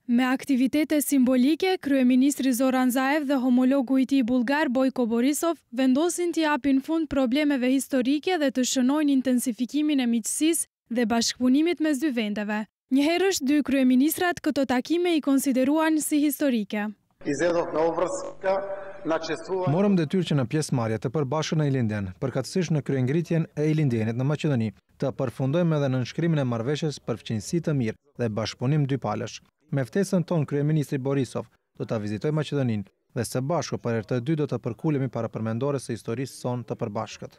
Me aktivitete simbolike, kryeministri Zoran Zaev dhe homologu i tij bullgar Bojko Borisov vendosin t'i japin fund problemeve historike dhe të shënojnë intensifikimin e miqësisë dhe bashkëpunimit mes dy vendeve. Njëherësh dy kryeministrat këto takime i konsideruan si historike. Morëm detyrë që në pjesëmarrje të përbashkët në Ilinden, përkatësisht në kryengritjen e Ilindenit në Maqedoni, të përfundojmë edhe në nënshkrimin e marrëveshjes për fqinjësi të mirë dhe bashkëpunim dypalësh. Me ftesën tonë kryeministri Borisov do ta vizitojë Maqedoninë dhe së bashku për herë të dytë do të përkulemi para përmendores së historisë sonë të përbashkët.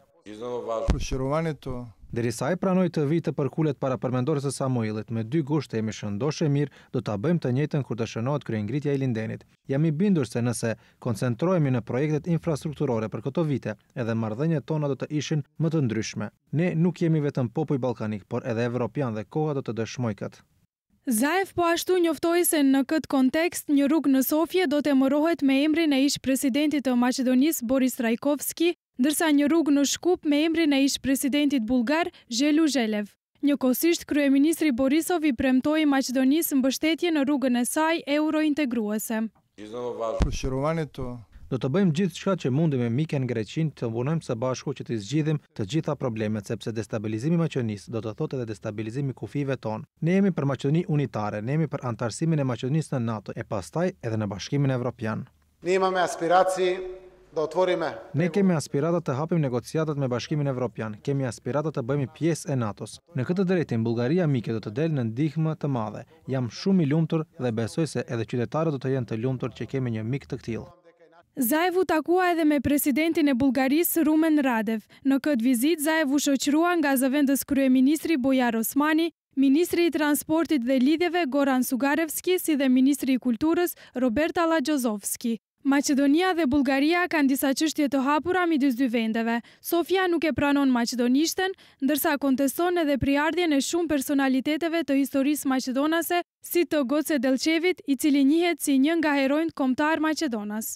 Derisa ai pranoi të vijë të përkulet para përmendores së Samuilit, me dy gusht jemi shëndoshë mirë, do ta bëjmë të njëjtën kur të shënohet kryengritja e Ilindenit. Jam i bindur se nëse koncentrohemi në projektet infrastrukturore për këto vite, edhe marrëdhëniet tona do të ishin më të ndryshme. Ne nuk jemi vetëm popull ballkanik, por edhe evropian dhe koha do të dëshmojë këtë. Zaev po ashtu njoftoi se në këtë kontekst një rrugë në Sofje do të emërohet me emrin e ish-presidentit të Maqedonisë Boris Trajkovski, ndërsa një rrugë në Shkup me emrin e ish-presidentit bullgar Xhelu Xhelev. Njëkohësisht kryeministri Borisov i premtoi Maqedonisë mbështetje në rrugën e saj eurointegruese. Do të bëjmë gjithçka që mundi me mikën Greqinë të punojmë së bashku që të zgjidhim të gjitha problemet, sepse destabilizimi i Maqedonisë do të thotë edhe destabilizimi i kufive tonë. Ne jemi për Maqedoni unitare, ne jemi për antarësimin e Maqedonisë në NATO e pastaj edhe në Bashkimin Evropian. Ne kemi aspirata të hapim negociatat me Bashkimin Evropian, kemi aspirata të bëhemi pjesë e NATO-s. Në këtë drejtim Bullgaria mike do të delë në ndihmë të madhe. Jam shumë i lumtur dhe besoj se edhe qytetarët do të jenë të lumtur që kemi një mik të tillë. Zaev u takua edhe me presidentin e Bullgarisë Rumen Radev. Në këtë vizitë Zaev u shoqërua nga zëvendës kryeministri Bujar Osmani, ministri i transportit dhe lidhjeve Goran Sugarevski, si dhe ministri i kulturës Roberta Lagjozovski. Maqedonia dhe Bullgaria kanë disa çështje të hapura midis dy vendeve. Sofia nuk e pranon maqedonishten, ndërsa konteston edhe priardhjen e shumë personaliteteve të historisë maqedonase, si të Goce Delçevit, i cili njihet si një nga heronjtë kombëtar maqedonas.